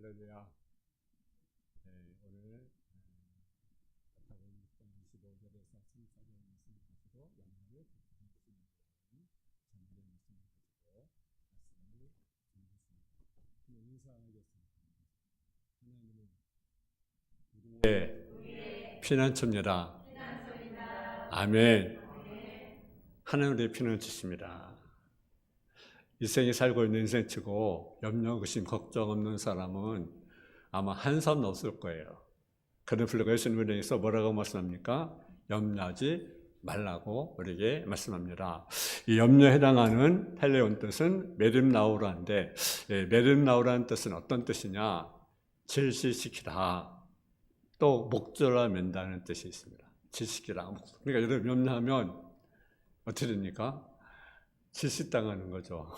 할렐루야. 네, 오늘 마태복음 6장 25절에서 34절 말씀을 가지고 영혼을 부탁하시는 전문의 말씀을 가지고 말씀을 드리겠습니다. 인사하겠습니다. 하나님은 우리의 피난처입니다. 아멘. 하나님 우리의 피난처십니다. 이 생에 살고 있는 인생치고 염려, 의심, 걱정 없는 사람은 아마 한 사람도 없을 거예요. 그런 불러가 예수님 은혜에서 뭐라고 말씀합니까? 염려하지 말라고 우리에게 말씀합니다. 이 염려에 해당하는 헬레온 뜻은 메림나우라는데, 메림나우라는 뜻은 어떤 뜻이냐? 질시시키라. 또 목졸라 맨다는 뜻이 있습니다. 질시키라. 그러니까 여러분 염려하면 어떻게 됩니까? 질식당하는 거죠.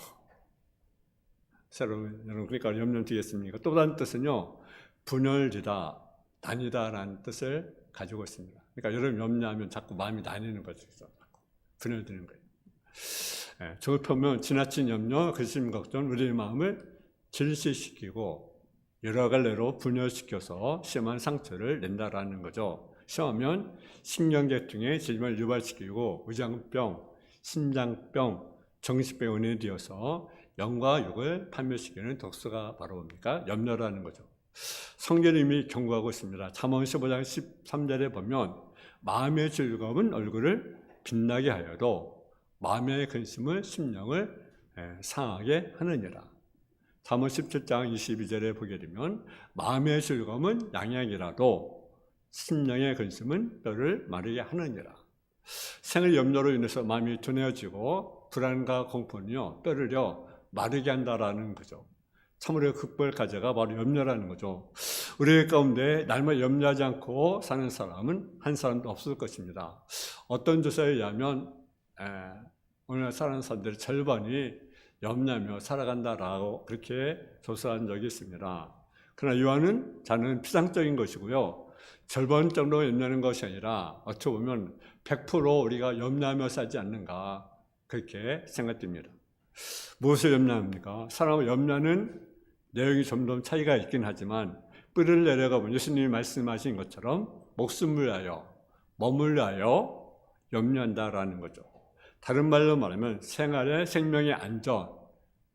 여러분, 그러니까 염려 되겠습니까? 또 다른 뜻은요, 분열지다, 다니다라는 뜻을 가지고 있습니다. 그러니까 여러분 염려하면 자꾸 마음이 나뉘는 거죠. 분열되는 거예요. 저걸 펴면 지나친 염려, 근심, 걱정, 우리의 마음을 질식시키고 여러 갈래로 분열시켜서 심한 상처를 낸다라는 거죠. 심하면 신경계통의 질병을 유발시키고 위장병, 심장병, 정신병원에 되어서 영과 육을 파멸시키는 독소가 바로 뭡니까? 염려라는 거죠. 성경이 이미 경고하고 있습니다. 잠언 15장 13절에 보면 마음의 즐거움은 얼굴을 빛나게 하여도 마음의 근심은 심령을 상하게 하느니라. 잠언 17장 22절에 보게 되면 마음의 즐거움은 양약이라도 심령의 근심은 뼈를 마르게 하느니라. 생을 염려로 인해서 마음이 둔해지고 불안과 공포는요 뼈를요 마르게 한다라는 거죠. 참으로 극복할 과제가 바로 염려라는 거죠. 우리 가운데 날마다 염려하지 않고 사는 사람은 한 사람도 없을 것입니다. 어떤 조사에 의하면 오늘 사는 사람들의 절반이 염려하며 살아간다라고 그렇게 조사한 적이 있습니다. 그러나 요한은 자는 피상적인 것이고요. 절반 정도 염려하는 것이 아니라 어떻게 보면 100% 우리가 염려하며 살지 않는가 그렇게 생각됩니다. 무엇을 염려합니까? 사람을 염려하는 내용이 점점 차이가 있긴 하지만 뿔을 내려가보면 예수님이 말씀하신 것처럼 목숨을 위하여 몸을 위하여 염려한다라는 거죠. 다른 말로 말하면 생활의 생명의 안전,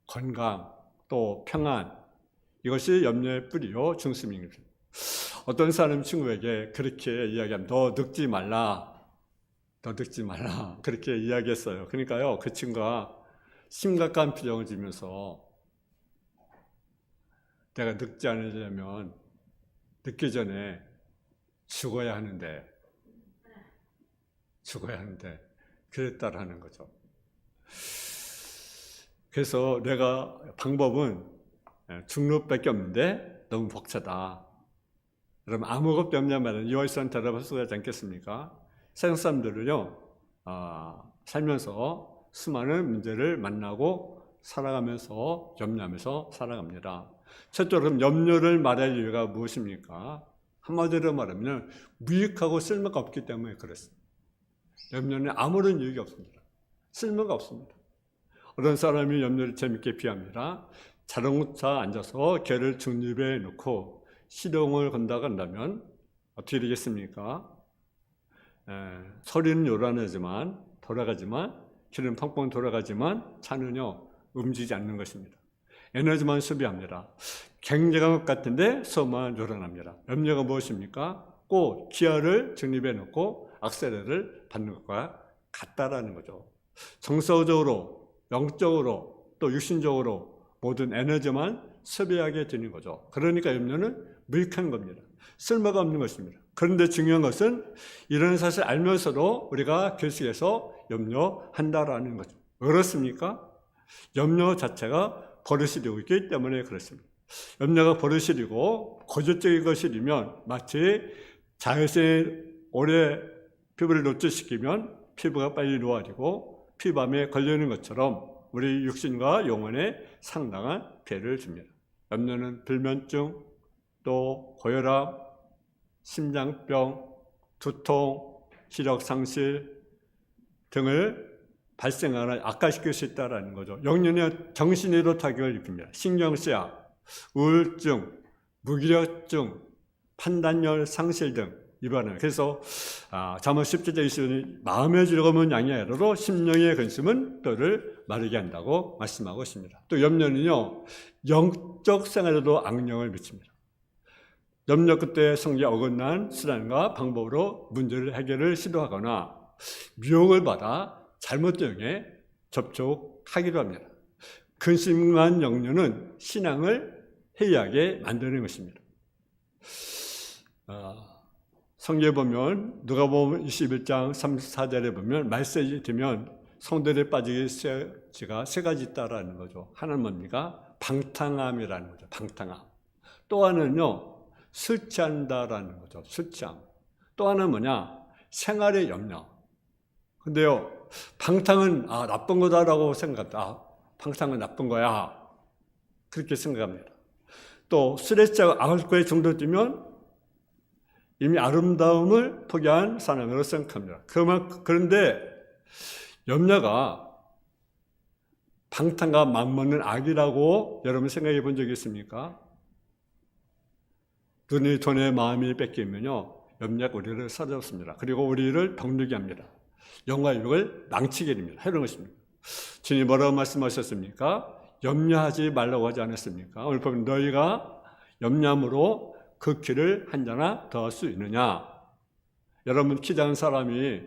건강, 또 평안 이것이 염려의 뿌리요 중심입니다. 어떤 사람 친구에게 그렇게 이야기하면 너 늙지 말라 그렇게 이야기했어요. 그러니까요 그 친구가 심각한 표정을 지면서 내가 늙지 않으려면 늙기 전에 죽어야 하는데 그랬다라는 거죠. 그래서 내가 방법은 중로밖에 없는데 너무 벅차다. 여러분 아무것도 없냐 말은 이월선 대답할 수가 있지 않겠습니까? 세상 사람들은요 살면서 수많은 문제를 만나고 살아가면서 염려하면서 살아갑니다. 첫째로 염려를 말할 이유가 무엇입니까? 한마디로 말하면 무익하고 쓸모가 없기 때문에 그렇습니다. 염려는 아무런 이유가 없습니다. 쓸모가 없습니다. 어떤 사람이 염려를 재밌게 비합니다. 자동차 앉아서 개를 중립에 놓고 시동을 건다고 한다면 어떻게 되겠습니까? 소리는 요란하지만 돌아가지만 길은 펑펑 돌아가지만 차는요 움직이지 않는 것입니다. 에너지만 소비합니다. 굉장한 것 같은데 소만 요란합니다. 염려가 무엇입니까? 꼭 기아를 중립에 놓고 악셀레를 받는 것과 같다라는 거죠. 정서적으로, 영적으로, 또 육신적으로 모든 에너지만 소비하게 되는 거죠. 그러니까 염려는 무익한 겁니다. 쓸모가 없는 것입니다. 그런데 중요한 것은 이런 사실을 알면서도 우리가 계속해서 염려한다라는 거죠. 왜 그렇습니까? 염려 자체가 버릇이 되고 있기 때문에 그렇습니다. 염려가 버릇이 되고 고질적인 것이 되면 마치 자외선에 오래 피부를 노출시키면 피부가 빨리 노화되고 피부암에 걸리는 것처럼 우리 육신과 영혼에 상당한 피해를 줍니다. 염려는 불면증, 또 고혈압, 심장병, 두통, 시력 상실 등을 발생하거나 악화시킬 수 있다는 거죠. 영혼의 정신에도 타격을 입힙니다. 신경쇠약, 우울증, 무기력증, 판단력 상실 등 이반을. 그래서 잠언 17절 20절은 마음의 즐거움은 양이 아니라도 심령의 근심은 뼈를 마르게 한다고 말씀하고 있습니다. 또 염려는요, 영적 생활에도 악영향을 미칩니다. 염려 끝에 성경에 어긋난 수단과 방법으로 문제를 해결을 시도하거나 미혹을 받아 잘못된 영에 접촉하기도 합니다. 근심한 염려는 신앙을 해이하게 만드는 것입니다. 성경에 보면 누가복음 21장 34절에 보면 말세지 되면 성들에 빠지기 세 가지 있다라는 거죠. 하나는 뭡니까? 방탕함이라는 거죠. 방탕함. 또 하나는요, 술 취한다라는 거죠. 술 취함. 또 하나는 뭐냐? 생활의 염려. 근데요, 방탕은 나쁜 거다라고 생각합니다. 방탕은 나쁜 거야. 그렇게 생각합니다. 또 술에 취하고 알코올에 중독되면 이미 아름다움을 포기한 사람으로 생각합니다. 그런데 염려가 방탕과 맞먹는 악이라고 여러분 생각해 본 적이 있습니까? 눈이 돈에 마음이 뺏기면요, 염려가 우리를 사로잡습니다. 그리고 우리를 병들게 합니다. 영과 육을 망치게 됩니다. 해로운 것입니다. 주님 뭐라고 말씀하셨습니까? 염려하지 말라고 하지 않았습니까? 오늘 보면 너희가 염려함으로 그 키를 한 자나 더 할 수 있느냐? 여러분 키 작은 사람이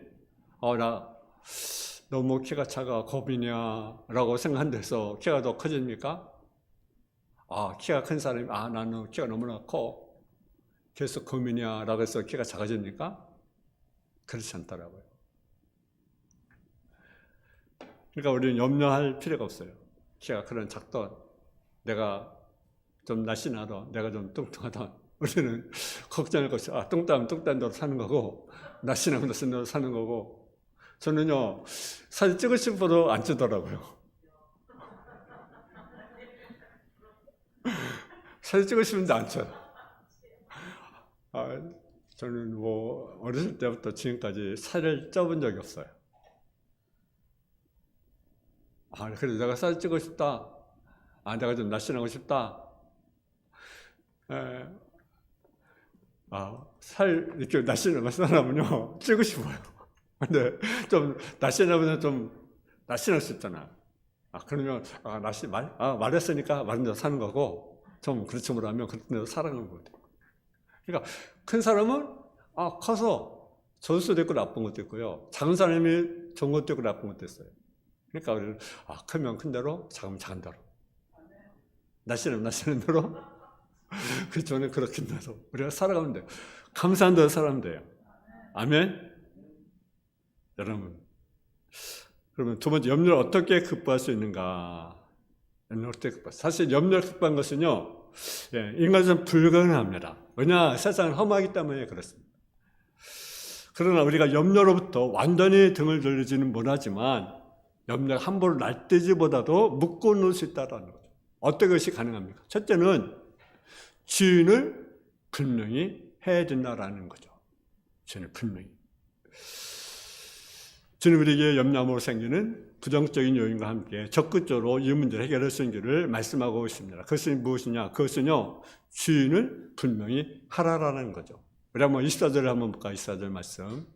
나 너무 키가 작아 고민이야 라고 생각한데서 키가 더 커집니까? 키가 큰 사람이 나는 키가 너무나 커 계속 고민이야 라고 해서 키가 작아집니까? 그렇지 않더라고요. 그러니까 우리는 염려할 필요가 없어요. 키가 그런 작던, 내가 좀 날씬하던, 내가 좀 뚱뚱하던, 우리는 걱정할 것이 뚱뚱하면 뚱뚱한 대로 사는 거고, 날씬하면 날씬한 대로 사는 거고. 저는요, 사진 찍고 싶어도 안 찍더라고요. 사진 찍고 싶은데 안 찍어요. 저는 어렸을 때부터 지금까지 살을 쪄본 적이 없어요. 그래서 내가 사진 찍고 싶다. 내가 좀 날씬하고 싶다. 살 이렇게 날씬한 사람은요, 찍고 싶어요. 근데 좀 날씬하면 좀 날씬할 수 있잖아. 그러면 말했으니까 마른 대로 사는 거고, 좀 그렇지 못하면 그런 대로 살아가는 거거든요. 그러니까 큰 사람은 커서 좋을 수도 있고 나쁜 것도 있고요. 작은 사람이 좋은 것도 있고 나쁜 것도 있어요. 그러니까 우리는 크면 큰 대로, 작으면 작은 대로, 날씬하면 날씬한 대로, 그 전에 그렇게 돼서 우리가 살아가면 돼요. 감사한 대로 살아가면 돼요. 아멘. 여러분, 그러면 두 번째, 염려를 어떻게 극복할 수 있는가? 염려를 어떻게 극복할 수? 사실 염려를 극복한 것은요, 인간은 불가능합니다. 왜냐? 세상은 험하기 때문에 그렇습니다. 그러나 우리가 염려로부터 완전히 등을 돌리지는 못하지만 염려가 함부로 날뛰지보다도 묶어 놓을 수 있다는 거죠. 어떤 것이 가능합니까? 첫째는 주인을 분명히 해야 된다라는 거죠. 주인을 분명히. 주님 우리에게 염려함으로 생기는 부정적인 요인과 함께 적극적으로 이 문제를 해결할 수 있는 길을 말씀하고 있습니다. 그것은 무엇이냐? 그것은요, 주인을 분명히 하라라는 거죠. 우리 한번 24절을 한번 볼까요? 24절 말씀.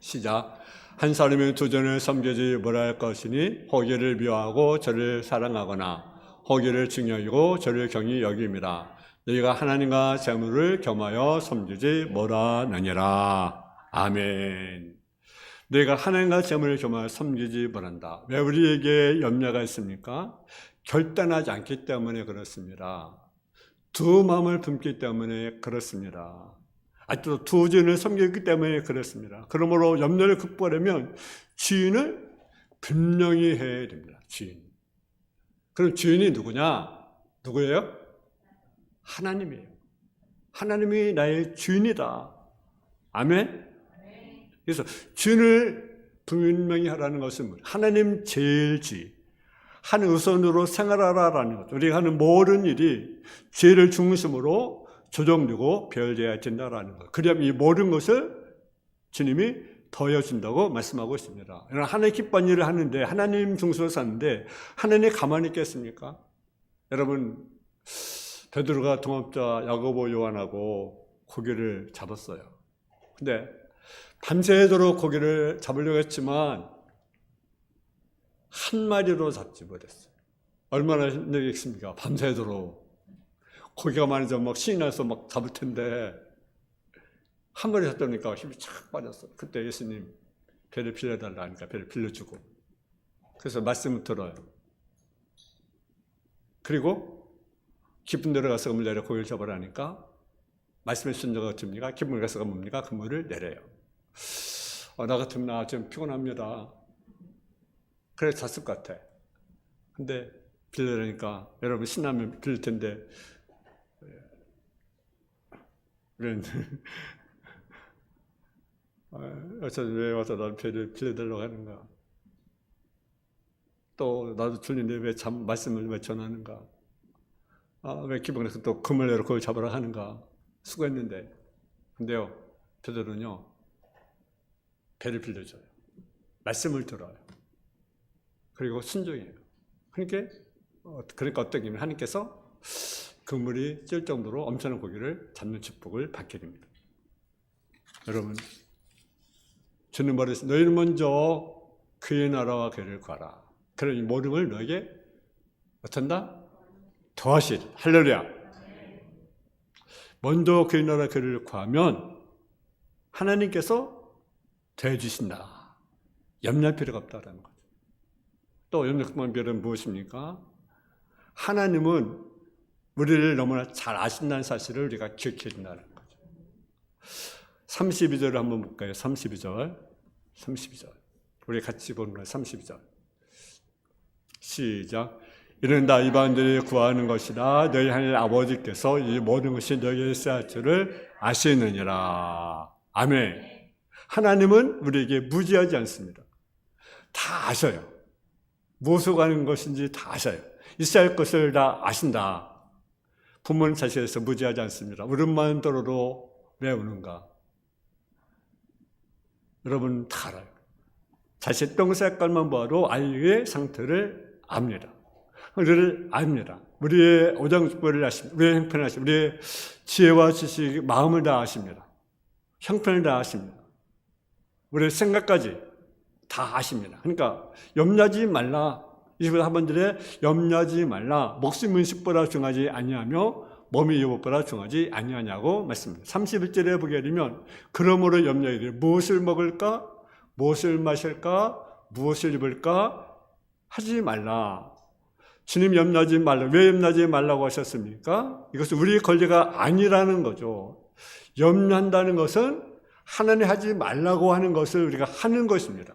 시작. 한 사람이 두 전을 섬기지 못할 것이니 호기를 미워하고 저를 사랑하거나 호기를 중요히 여기고 저를 경히 여깁니다. 너희가 하나님과 재물을 겸하여 섬기지 못하느니라. 아멘. 너희가 하나님과 재물을 겸하여 섬기지 못한다. 왜 우리에게 염려가 있습니까? 결단하지 않기 때문에 그렇습니다. 두 마음을 품기 때문에 그렇습니다. 또 두 주인을 섬기기 때문에 그렇습니다. 그러므로 염려를 극복하려면 주인을 분명히 해야 됩니다. 주인. 그럼 주인이 누구냐? 누구예요? 하나님이에요. 하나님이 나의 주인이다. 아멘? 그래서 주인을 분명히 하라는 것은 하나님 제일지, 한 우선으로 생활하라라는 것. 우리가 하는 모든 일이 죄를 중심으로 조정되고 배열되어야 된다라는 것. 그러면 이 모든 것을 주님이 더해준다고 말씀하고 있습니다. 하나님 기뻐하는 일을 하는데, 하나님 중심으로 사는데 하나님이 가만히 있겠습니까? 여러분, 베드로가 동업자 야고보 요한하고 고기를 잡았어요. 근데 밤새도록 고기를 잡으려고 했지만 한 마리로 잡지 못했어요. 얼마나 힘들겠습니까? 밤새도록 고기가 많아서 막 신이 나서 막 잡을 텐데 한 마리 잡다니까 힘이 착 빠졌어요. 그때 예수님 배를 빌려달라 하니까 배를 빌려주고, 그래서 말씀을 들어요. 그리고 깊은 데로 가서 그물 내려 고기를 잡으라니까 말씀의 순서가 어떻습니까? 깊은 데 가서 뭡니까? 그물을 내려요. 나 같으면 좀 피곤합니다. 그래 잤을 것 같아. 근데 빌려라니까 여러분 신나면 빌릴 텐데 우리는 어쩌면 왜 와서 나를 배를 빌려달라고 하는가? 또 나도 졸린데 왜 말씀을 왜 전하는가? 왜 기본에서 또 그물 내로 그걸 잡으라 하는가? 수고했는데. 근데요, 베드로는요, 배를 빌려줘요. 말씀을 들어요. 그리고 순종해요. 그러니까 어떤 기면 하나님께서 그물이 찔 정도로 엄청난 고기를 잡는 축복을 받게 됩니다. 여러분, 주는 말했습니다. 너희는 먼저 그의 나라와 그를 구하라. 그러니 모든 걸 너에게 어쩐다? 더하시리. 할렐루야. 먼저 그의 나라 그를 구하면 하나님께서 더해주신다. 염려할 필요가 없다라는 거죠. 또 염려할 필요는 무엇입니까? 하나님은 우리를 너무나 잘 아신다는 사실을 우리가 기억해야 된다는 거죠. 32절을 한번 볼까요? 32절. 우리 같이 보는 거예요. 32절. 시작. 이는 다 이방인들이 구하는 것이라 너희 하나님 아버지께서 이 모든 것이 너희에게 쓰할 줄을 아시느니라. 아멘. 하나님은 우리에게 무지하지 않습니다. 다 아셔요. 무엇을 구하는 것인지 다 아셔요. 있어야 할 것을 다 아신다. 부모는 자식에서 무지하지 않습니다. 울음만 들어도 왜 우는가? 여러분 다 알아요. 자식 똥 색깔만 봐도 아이의 상태를 압니다. 우리를 압니다. 우리의 오장육부를 아십니다. 우리의 형편을 아십니다. 우리의 지혜와 지식, 마음을 다 아십니다. 형편을 다 아십니다. 우리의 생각까지 다 아십니다. 그러니까 염려하지 말라. 24번들에 염려하지 말라. 목숨은 식보다 중하지 아니하며 몸이 유복보다 중하지 아니하냐고 말씀합니다. 31절에 보게 되면 그러므로 염려하기를 무엇을 먹을까? 무엇을 마실까? 무엇을 입을까? 하지 말라. 주님 염려하지 말라. 왜 염려하지 말라고 하셨습니까? 이것은 우리의 권리가 아니라는 거죠. 염려한다는 것은 하나님 하지 말라고 하는 것을 우리가 하는 것입니다.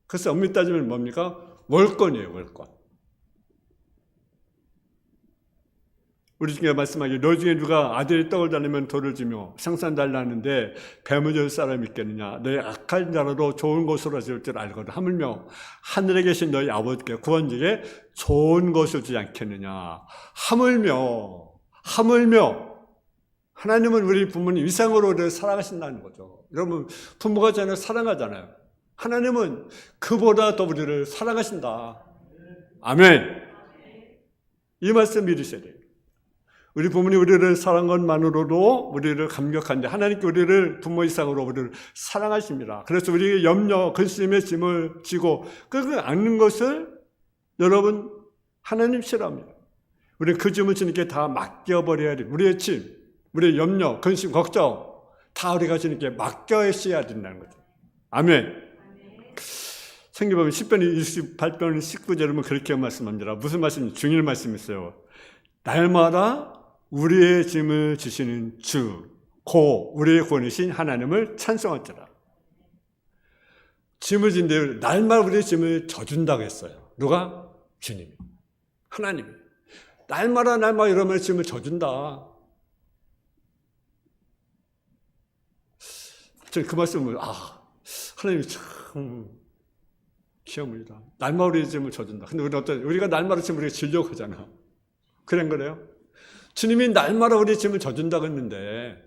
그래서 엄밀히 따지면 뭡니까? 월권이에요, 월권. 우리 중에 말씀하기에 너 중에 누가 아들이 떡을 달라면 돌을 주며 생선 달라는데 뱀을 줄 사람이 있겠느냐? 너희 악한 자라도 좋은 것으로 줄 줄 알거든. 하물며 하늘에 계신 너희 아버지께 구원자에게 좋은 것을 주지 않겠느냐? 하물며 하나님은 우리 부모님 이상으로 우리를 사랑하신다는 거죠. 여러분 부모가 저를 사랑하잖아요. 하나님은 그보다 더 우리를 사랑하신다. 아멘. 이 말씀 믿으셔야 돼요. 우리 부모님 우리를 사랑한 것만으로도 우리를 감격한데 하나님께 우리를 부모 이상으로 우리를 사랑하십니다. 그래서 우리에게 염려, 근심의 짐을 지고 그걸 안는 것을 여러분 하나님 싫어합니다. 우리는 그 짐을 주님께 다 맡겨버려야 돼요. 우리의 짐, 우리의 염려, 근심, 걱정 다 우리가 주님께 맡겨야 된다는 거죠. 아멘. 성경보면 10편 28편 19절에 보면 그렇게 말씀합니다. 무슨 말씀인지 중요한 말씀이 있어요. 날마다 우리의 짐을 지시는 주, 고 우리의 구원이신 하나님을 찬송하더라. 짐을 진데 날마다 우리의 짐을 져준다고 했어요. 누가? 주님이. 하나님이. 날마다 이러면 짐을 져준다. 저는 그 말씀을 하나님이 참 귀합니다. 날마다 우리의 짐을 져준다. 근데 우리가 날마다 짐을 우리가 지려고 하잖아. 그런 거래요. 주님이 날마다 우리의 짐을 져준다고 했는데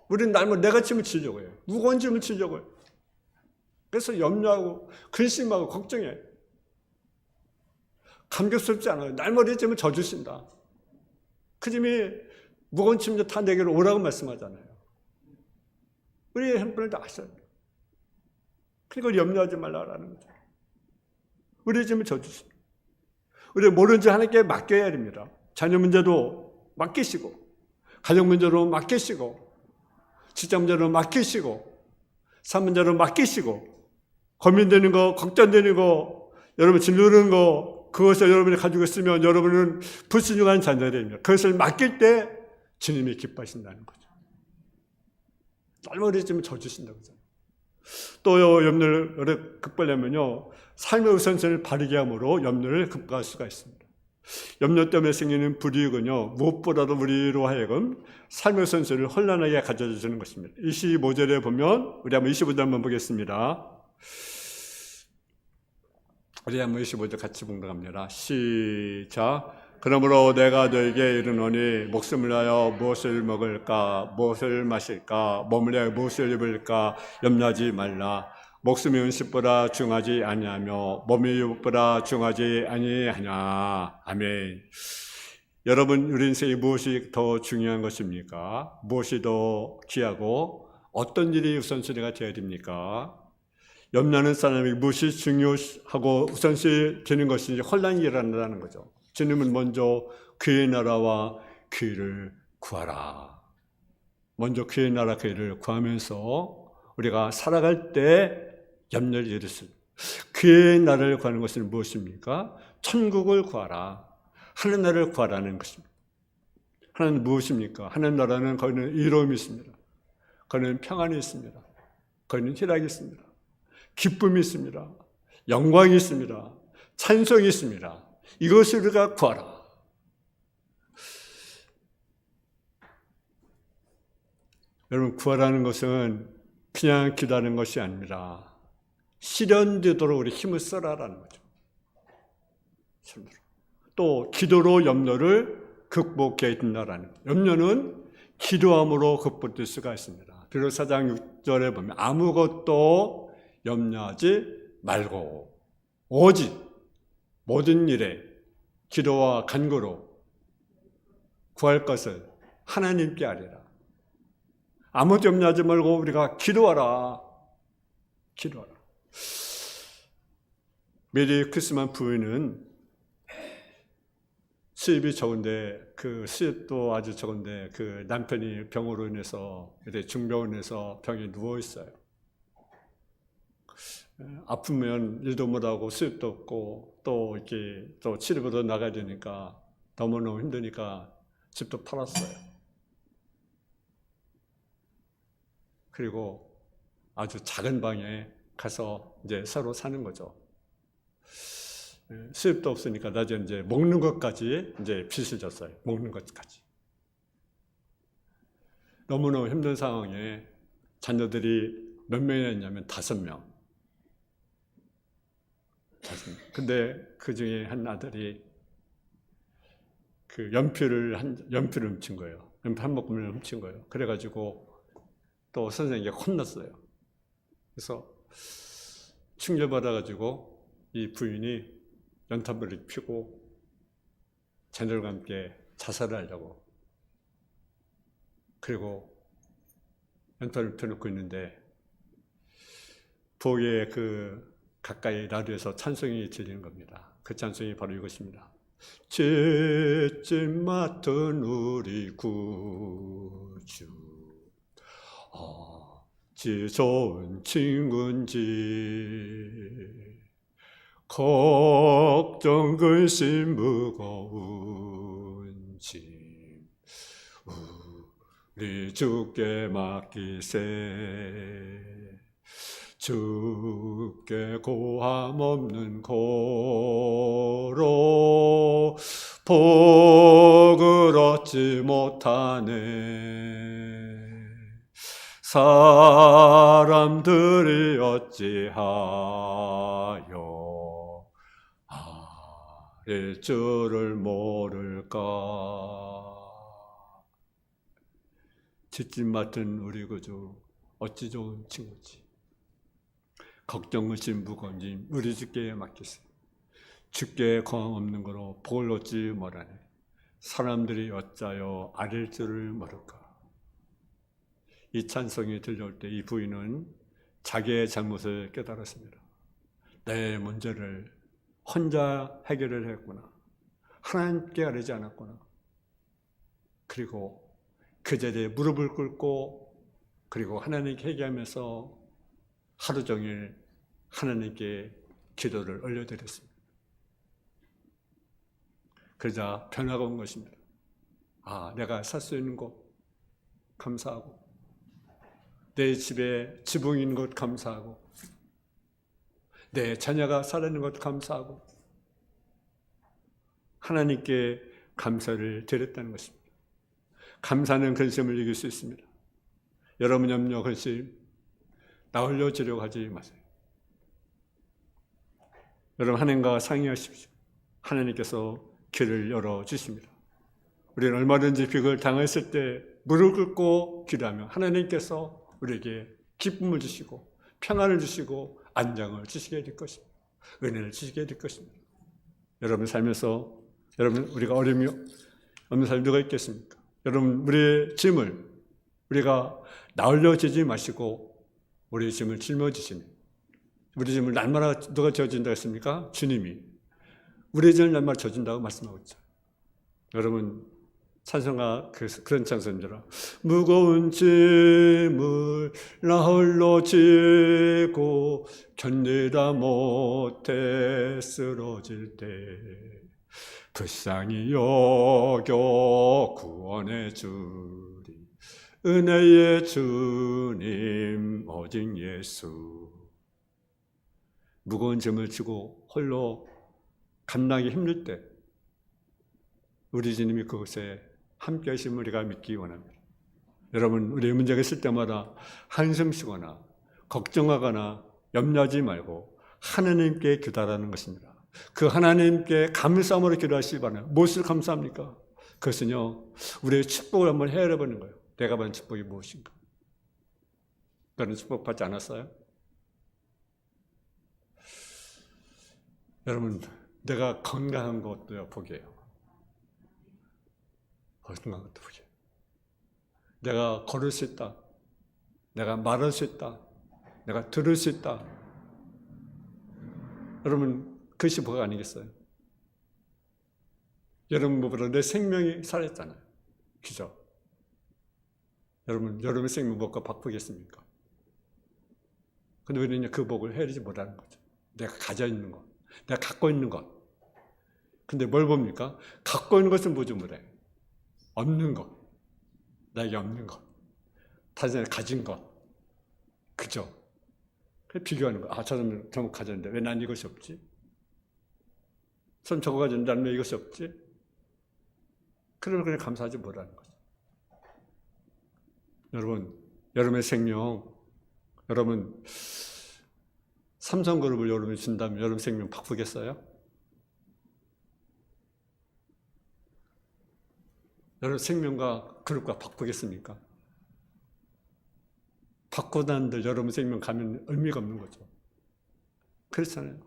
우리는 날마다 내가 짐을 지려고 해요. 무거운 짐을 지려고 해요. 그래서 염려하고 근심하고 걱정해. 감격스럽지 않아요. 날마다 우리의 짐을 져주신다. 그 주님이 무거운 짐 다 내게로 오라고 말씀하잖아요. 우리의 형편을 다 아셔요. 그러니까 염려하지 말라라는 거죠. 우리의 짐을 져주십니다. 우리가 모르는지 하나님께 맡겨야 됩니다. 자녀 문제도 맡기시고, 가정 문제로 맡기시고, 직장 문제로 맡기시고, 삶 문제로 맡기시고, 고민되는 거, 걱정되는 거, 여러분 짓누르는 거, 그것을 여러분이 가지고 있으면 여러분은 불순종한 자녀들입니다. 그것을 맡길 때 주님이 기뻐하신다는 거죠. 얼마나 좀 져주신다고 하잖아요. 또 염려를 극복하려면요, 삶의 우선순위를 바르게 함으로 염려를 극복할 수가 있습니다. 염려 때문에 생기는 불이익은요, 무엇보다도 우리로 하여금 삶의 우선순위를 혼란하게 가져주는 것입니다. 25절에 보면, 우리 한번 25절 한번 보겠습니다. 우리 한번 25절 같이 봉독합니다. 시작. 그러므로 내가 너에게 이르노니 목숨을 위하여 무엇을 먹을까, 무엇을 마실까, 몸을 위하여 무엇을 입을까 염려하지 말라. 목숨이 은식보다 중하지 아니하며 몸이 유복보다 중하지 아니하냐. 아멘. 여러분, 우리 인생에 무엇이 더 중요한 것입니까? 무엇이 더 귀하고 어떤 일이 우선순위가 되어야 됩니까? 염려하는 사람이 무엇이 중요하고 우선시 되는 것인지 혼란이 일어난다는 거죠. 주님은 먼저 그의 나라와 그를 구하라. 먼저 그의 나라 그를 구하면서 우리가 살아갈 때 염려를 잃었습니다. 그의 나라를 구하는 것은 무엇입니까? 천국을 구하라. 하늘 나라를 구하라는 것입니다. 하나는 무엇입니까? 하늘 나라는 거기는 이로움이 있습니다. 거기는 평안이 있습니다. 거기는 희락이 있습니다. 기쁨이 있습니다. 영광이 있습니다. 찬송이 있습니다. 이것을 우리가 구하라. 여러분, 구하라는 것은 그냥 기도하는 것이 아닙니다. 실현되도록 우리 힘을 써라라는 거죠. 또 기도로 염려를 극복해야 된다라는 거죠. 염려는 기도함으로 극복될 수가 있습니다. 그리고 4장 6절에 보면 아무것도 염려하지 말고 오직 모든 일에 기도와 간구로 구할 것을 하나님께 아뢰라. 아무것도 염려하지 말고 우리가 기도하라. 기도하라. 메리 크리스만 부인은 수입이 적은데, 그 수입도 아주 적은데, 그 남편이 병으로 인해서, 중병원에서 병에 누워있어요. 아프면 일도 못하고 수입도 없고 또 이렇게 또 치료보러 나가야 되니까 너무너무 힘드니까 집도 팔았어요. 그리고 아주 작은 방에 가서 이제 서로 사는 거죠. 수입도 없으니까 낮에 이제 먹는 것까지 이제 빚을 졌어요. 먹는 것까지. 너무너무 힘든 상황에 자녀들이 몇 명이나 있냐면 5명. 근데 그 중에 한 아들이 그 연필을 훔친 거예요. 연필 한 묶음을 훔친 거예요. 그래가지고 또 선생님께 혼났어요. 그래서 충격받아가지고 이 부인이 연탄불을 피고 자녀들과 함께 자살을 하려고. 그리고 연탄을 펴놓고 있는데 부엌에 그 가까이 라디오에서 찬송이 들리는 겁니다. 그 찬송이 바로 이것입니다. 죄짐 맡은 우리 구주, 어찌 좋은 친구인지, 걱정 근심 무거운 짐 우리 주께 맡기세. 주께 고함 없는 고로 복을 얻지 못하네. 사람들이 어찌하여 아릴 줄을 모를까. 뒷짐 맡은 우리 구주 어찌 좋은 친구지. 걱정 의심 무거운 짐 우리 주께 맡기세요. 주께 거함 없는 거로 복을 얻지 못하네. 사람들이 어찌하여 아릴 줄을 모를까. 이 찬송이 들려올 때 이 부인은 자기의 잘못을 깨달았습니다. 내 문제를 혼자 해결을 했구나. 하나님께 아뢰지 않았구나. 그리고 그 자리에 무릎을 꿇고 그리고 하나님께 회개하면서 하루 종일 하나님께 기도를 올려드렸습니다. 그러자 변화가 온 것입니다. 아, 내가 살 수 있는 곳 감사하고 내 집에 지붕이 있는 것 감사하고 내 자녀가 살아있는 것 감사하고 하나님께 감사를 드렸다는 것입니다. 감사는 근심을 이길 수 있습니다. 여러분 염려 근심 나 올려주려고 하지 마세요. 여러분 하나님과 상의하십시오. 하나님께서 길을 열어주십니다. 우리는 얼마든지 빅을 당했을 때 무릎 꿇고 기도하면 하나님께서 우리에게 기쁨을 주시고 평안을 주시고 안정을 주시게 될 것입니다. 은혜를 주시게 될 것입니다. 여러분 살면서 여러분 우리가 어려움이 없는 사람이 누가 있겠습니까? 여러분 우리의 짐을 우리가 나올려지지 마시고 우리의 짐을 짊어지시면 우리 짐을 날마다 누가 져준다고 했습니까? 주님이 우리의 짐을 날마다 져준다고 말씀하고 있죠. 여러분 찬송가 그런 찬송입니다. 무거운 짐을 나 홀로 지고 견디다 못해 쓰러질 때 불쌍히 여겨 구원해 주리 은혜의 주님 오직 예수. 무거운 짐을 지고 홀로 감당하기 힘들 때 우리 주님이 그곳에 함께 하심을 우리가 믿기 원합니다. 여러분 우리의 문제가 있을 때마다 한숨 쉬거나 걱정하거나 염려하지 말고 하나님께 기도하라는 것입니다. 그 하나님께 감사함으로 기도하시기 바랍니다. 무엇을 감사합니까? 그것은요 우리의 축복을 한번 헤아려보는 거예요. 내가 받은 축복이 무엇인가? 그런 축복 받지 않았어요? 여러분 내가 건강한 것도 복이에요. 건강한 것도 복이에요. 내가 걸을 수 있다. 내가 말할 수 있다. 내가 들을 수 있다. 여러분 그것이 복 아니겠어요? 여러분 무엇보다 내 생명이 살아있잖아요. 그죠? 여러분 여러분의 생명 무엇과 바꾸겠습니까? 근데 우리는 그 복을 헤아리지 못하는 거죠. 내가 가져 있는 것, 내가 갖고 있는 것. 근데 뭘 봅니까? 갖고 있는 것은 보지 못해. 없는 것, 나에게 없는 것, 다른 사람이 가진 것, 그죠? 비교하는 거. 아, 저 사람은 저거 가졌는데 왜 난 이것이 없지? 전 저거 가졌는데 난 왜 이것이 없지? 그러면 그냥 감사하지 못하는 거죠. 여러분, 여러분의 생명, 여러분 삼성그룹을 여러분이 준다면 여러분 생명 바꾸겠어요? 여러분 생명과 그룹과 바꾸겠습니까? 바꾸다는데 여러분 생명 가면 의미가 없는 거죠. 그렇잖아요.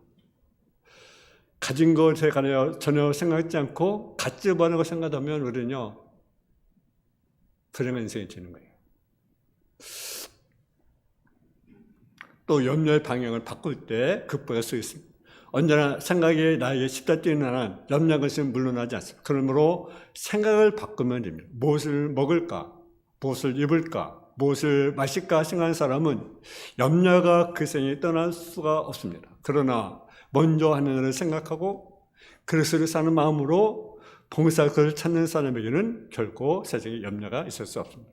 가진 것에 관하여 전혀 생각하지 않고 갖지 못하는 걸 생각하면 우리는요 불행한 인생이 되는 거예요. 또 염려의 방향을 바꿀 때 극복할 수 있습니다. 언제나 생각이 나에게 십자 뛰는 한 염려한 것은 물러나지 않습니다. 그러므로 생각을 바꾸면 됩니다. 무엇을 먹을까? 무엇을 입을까? 무엇을 마실까 생각하는 사람은 염려가 그 생에 떠날 수가 없습니다. 그러나 먼저 하나님을 생각하고 그리스도를 사는 마음으로 봉사를 찾는 사람에게는 결코 세상에 염려가 있을 수 없습니다.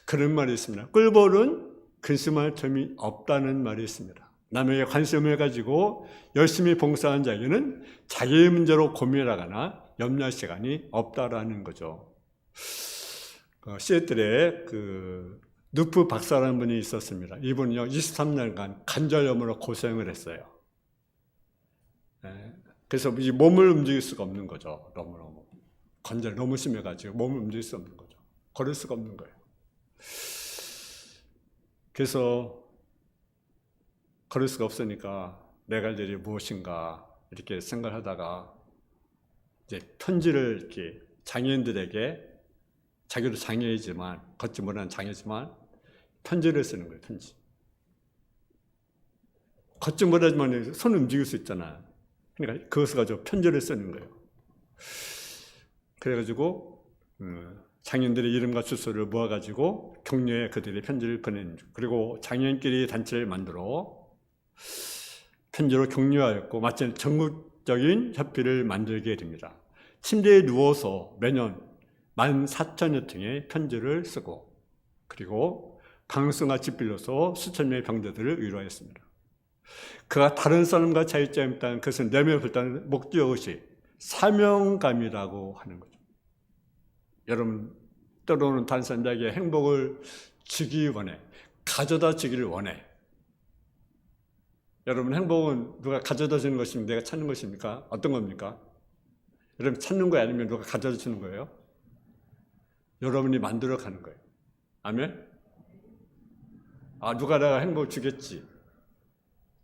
그런 말이 있습니다. 꿀벌은 근심할 틈이 없다는 말이 있습니다. 남에게 관심을 가지고 열심히 봉사한 자에게는 자기의 문제로 고민하거나 염려할 시간이 없다라는 거죠. 시애틀에 누프 박사라는 분이 있었습니다. 이분은요 23년간 관절염으로 고생을 했어요. 그래서 이 몸을 움직일 수가 없는 거죠. 너무너무 관절이 너무 심해가지고 몸을 움직일 수 없는 거죠. 걸을 수가 없는 거예요. 그래서 걸을 수가 없으니까 내가 할 일이 무엇인가 이렇게 생각하다가 이제 편지를 이렇게 장애인들에게 자기도 장애이지만 걷지 못하는 장애지만 편지를 쓰는 거예요. 편지. 걷지 못하지만 손을 움직일 수 있잖아요. 그러니까 그것을 가지고 편지를 쓰는 거예요. 그래가지고 장애인들의 이름과 주소를 모아가지고 격려에 그들의 편지를 보내는 중. 그리고 장애인끼리 단체를 만들어 편지로 격려하였고 마치 전국적인 협회를 만들게 됩니다. 침대에 누워서 매년 14,000여 통의 편지를 쓰고 그리고 강성과 집빌려서 수천 명의 병자들을 위로하였습니다. 그가 다른 사람과 차이점이 있다는 그것은 내면을 불타는 목적의식, 사명감이라고 하는 거죠. 여러분, 때로는 다른 사람에게 행복을 주기 원해, 가져다 주기를 원해. 여러분, 행복은 누가 가져다 주는 것입니까? 내가 찾는 것입니까? 어떤 겁니까? 여러분, 찾는 거예요? 아니면 누가 가져다 주는 거예요? 여러분이 만들어 가는 거예요. 아멘? 누가 내가 행복을 주겠지.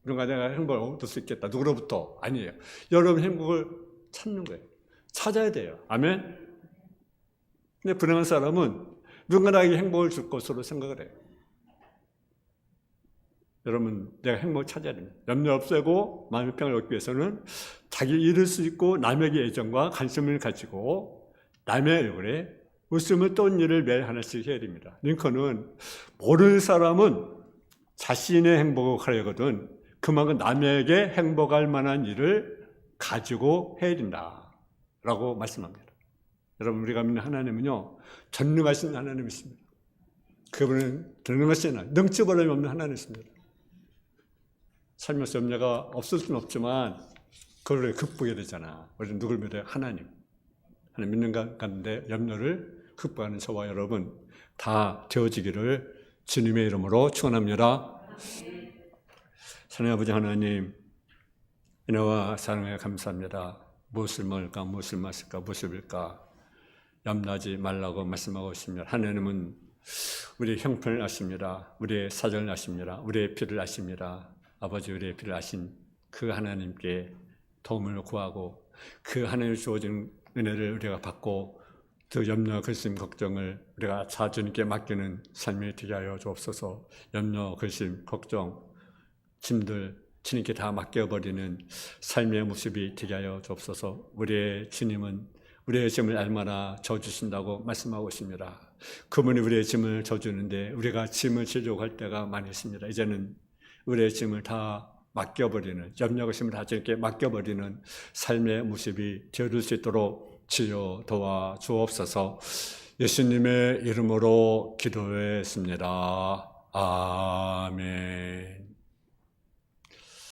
누가 내가 행복을 얻을 수 있겠다. 누구로부터? 아니에요. 여러분 행복을 찾는 거예요. 찾아야 돼요. 아멘? 근데 불행한 사람은 누군가 나에게 행복을 줄 것으로 생각을 해요. 여러분, 내가 행복을 찾아야 됩니다. 염려 없애고 마음의 평을 얻기 위해서는 자기를 잃을 수 있고 남에게 애정과 관심을 가지고 남의 얼굴에 웃음을 떠온 일을 매일 하나씩 해야 됩니다. 링컨은 모르는 사람은 자신의 행복을 하려거든 그만큼 남에게 행복할 만한 일을 가지고 해야 된다라고 말씀합니다. 여러분, 우리가 믿는 하나님은요, 전능하신 하나님이십니다. 그분은 전능하신 하나님, 능치버림이 없는 하나님이십니다. 삶에서 염려가 없을 수는 없지만 그걸 극복해야 되잖아. 우리는 누굴 믿어요? 하나님. 하나님 믿는 가운데 염려를 극복하는 저와 여러분 다 되어지기를 주님의 이름으로 축원합니다. 하나님 아버지 하나님, 은혜와 사랑에 감사합니다. 무엇을 먹을까, 무엇을 마실까, 무엇을 빌까 염려하지 말라고 말씀하고 있습니다. 하나님은 우리의 형편을 아십니다. 우리의 사정을 아십니다. 우리의 필요를 아십니다. 아버지, 우리의 필요를 아신 그 하나님께 도움을 구하고 그 하나님을 주어진 은혜를 우리가 받고 그 염려, 근심, 걱정을 우리가 자주님께 맡기는 삶이 되게 하여 주옵소서. 염려, 근심, 걱정, 짐들 주님께 다 맡겨버리는 삶의 모습이 되게 하여 주옵소서. 우리의 주님은 우리의 짐을 얼마나 져주신다고 말씀하고 있습니다. 그분이 우리의 짐을 져주는데 우리가 짐을 지려고 할 때가 많이 있습니다. 이제는 우리의 짐을 다 맡겨버리는, 염려와 짐을 다 주님께 맡겨버리는 삶의 모습이 되어줄 수 있도록 주여 도와 주옵소서. 예수님의 이름으로 기도했습니다. 아멘.